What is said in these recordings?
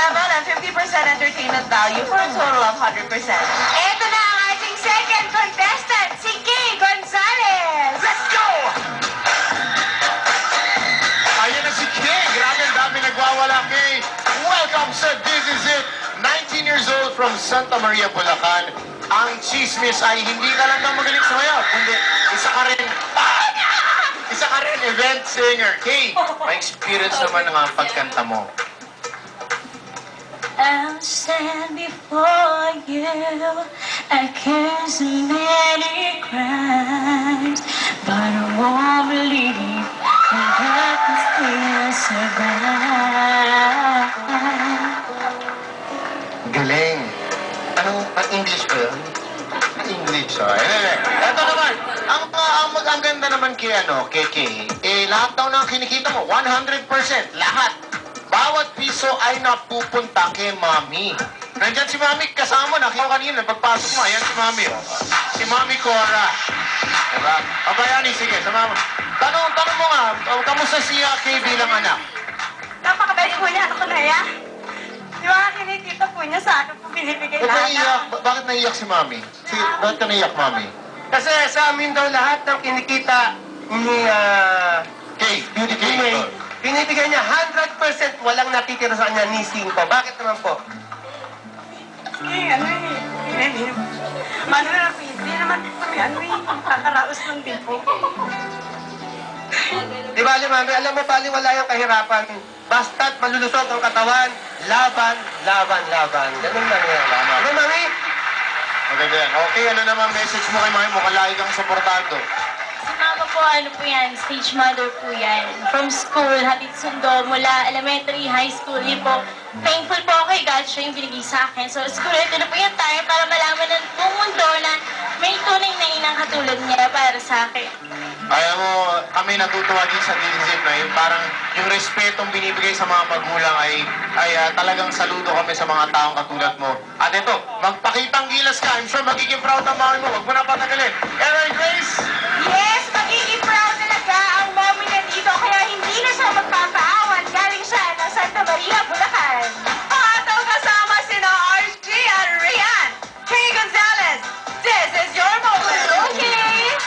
level and 50% entertainment value for a total of 100%. Ito na ang ating second contestant, si Kay Gonzalez. Let's go! Ayan na si Kay. Grabe, ang dami nagwawala, Kay. Welcome sa This Is It. 19 years old from Santa Maria, Bulacan. Ang chismis ay hindi ka lang daw magaling sumayaw, kundi isa ka rin event singer. Kay, may experience naman ng pagkanta mo. I'll stand before you, I curse many crimes, but I won't believe that I can still survive. Galing. Anong English ba yun? English, oh. Ito naman, ang ganda naman kay Kay, lahat daw ng kinikita mo, 100%, lahat. Bawat piso ay napupunta kay Mami. Nandyan si Mami, kasama na. Kaya kanina, pagpasok mo, ayan si Mami. Oh. Si Mami Cora. Diba? Abayani, sige, sama mo. Tanong mo nga, kamusta siya Kay bilang anak? Napakabait po niya, ako na ya. Di ba, kinikita po niya sa akin po binibigay lahat. Bakit naiyak si Mami? Sige, bakit ka naiyak, Mami? Kasi sa amin daw lahat ng kinikita ni Kay, beauty Kay. May, binibigay niya 100% walang natitira sa kanya ni 5. Bakit naman po? Ano na po, hindi naman kami, kakaraos ng din po. Di ba, Mami, alam mo, baliwala yung kahirapan. Basta't malulusog ang katawan, laban, laban, laban. Ganun lang yan. Tama. Di ba, Mami? Maganda yan. Okay, ano naman message mo kay Mami? Mukhang lagi kang suportado. Si Mama po, ano po yan, stage mother po yan. From school, hatid sundo, mula elementary, high school, yun po. Thankful po ako kay God, siya yung binigay sa akin. So, siguro ito na po yung time para malaman ng buong mundo na may tunay na inang katulad niya para sa akin. Kaya mo, kami natutuwa din sa Dilisip na yung parang yung respetong binibigay sa mga magulang ay talagang saludo kami sa mga taong katulad mo. At ito, magpakitang gilas ka. I'm sure magiging proud ang mami mo. Huwag mo na patagalin. Erin Grace! Yes, magiging proud talaga ang mommy na dito, kaya hindi na siya magpapaawan. Galing siya ng Santa Maria, Bulacan. Atong kasama sina RG at Rian. Kay Gonzalez, this is your moment, okay?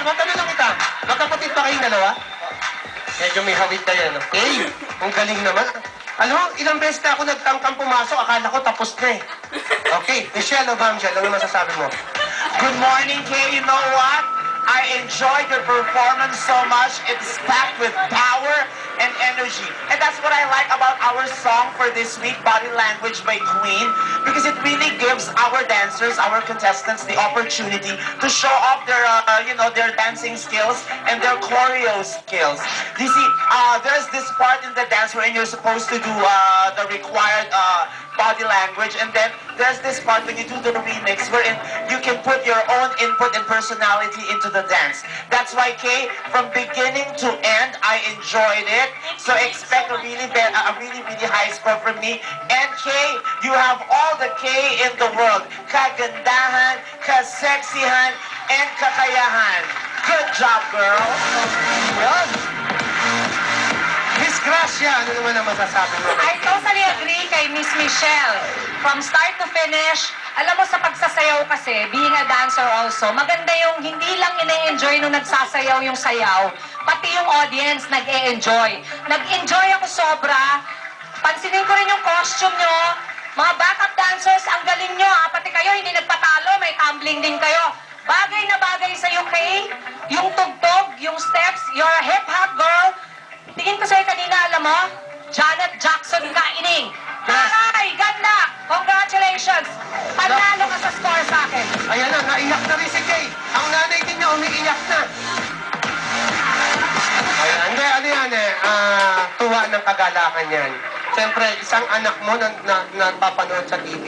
matanong lang kita. Magkapatid ba kayong dalawa? Medyo may hawid na yan. Okay. Ang galing naman. Alam mo, ilang beses na ako nagtangkang pumasok, akala ko tapos na eh. Okay, Michelle o Bamjel, ano masasabi mo? Good morning, Kay. You know what? I enjoyed your performance so much. It's packed with power and energy. And that's what I like about our song for this week, Body Language by Queen, because it really gives our dancers, our contestants, the opportunity to show off their, their dancing skills and their choreo skills. You see, there's this part in the dance wherein you're supposed to do the required body language, and then there's this part when you do the remix wherein you can put your own input and personality into the dance. That's why, Kay, from beginning to end, I enjoyed it. So expect a really high score from me. And Kay, you have all the K in the world. Kagandahan, kaseksihan, and kakayahan. Good job, girl. Yan. Miss Gracia, ano naman ang masasabi mo? I totally agree kay Miss Michelle. From start to finish, alam mo sa pagsasayaw kasi, being a dancer also, maganda yung hindi lang ine-enjoy nung nagsasayaw yung sayaw, pati yung audience nag-e-enjoy. Nag-enjoy ako sobra. Pansinin ko rin yung costume nyo. Mga backup dancers, ang galing nyo ha. Pati kayo, hindi nagpatalo, may tumbling din kayo. Bagay na bagay sa UK, yung tugtog, yung steps, you're a hip-hop girl. Tingin ko sa'yo kanina, alam mo, Janet Jackson Kaining. Taray, ganda! Congratulations! Panalo ka sa score sa akin. Ayan na, naiyak na rin si Kay. Ang nanay din niya umiiyak na. Ayan, hindi, ano yan tuwa ng kagalakan yan. Siyempre, isang anak mo na napapanood sa TV.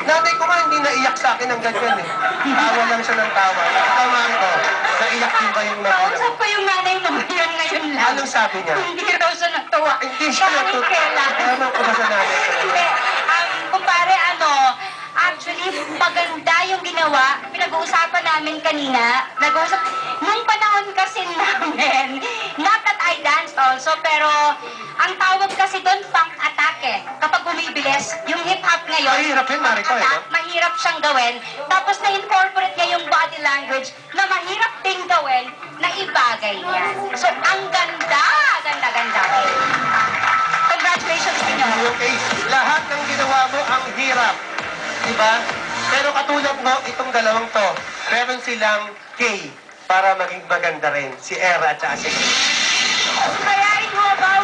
Nanay ko nga hindi naiyak sa akin ng ganyan eh. Tawa lang siya ng tawa. Tamaan ko, naiyak din ba yung magulang? Kausap ko yung nanay mo ngayon lang. Anong sabi niya? Hindi raw siya natuwa. Hindi siya Kahit natutuwa. kailan. Ewan ko ba sa nanay ko? Hindi. Kumpare, actually, maganda yung ginawa. Pinag-uusapan namin kanina. Nung panahon kasi namin, not that I danced also, pero ang tawag kasi doon, funk attack eh. Kapag bumibilis, yung hip-hop ngayon, Mahirap yun, Mariko, eh, no? mahirap siyang gawin. Tapos na-incorporate niya yung body language na mahirap ding gawin na ibagay niya. So, ang ganda! Ganda. Congratulations sa inyo. Okay, lahat ng ginawa mo ang hirap. Diba? Pero katulad mo, itong dalawang to, meron silang K para maging maganda rin. Si Era at saka si Kaya ikaw, bawi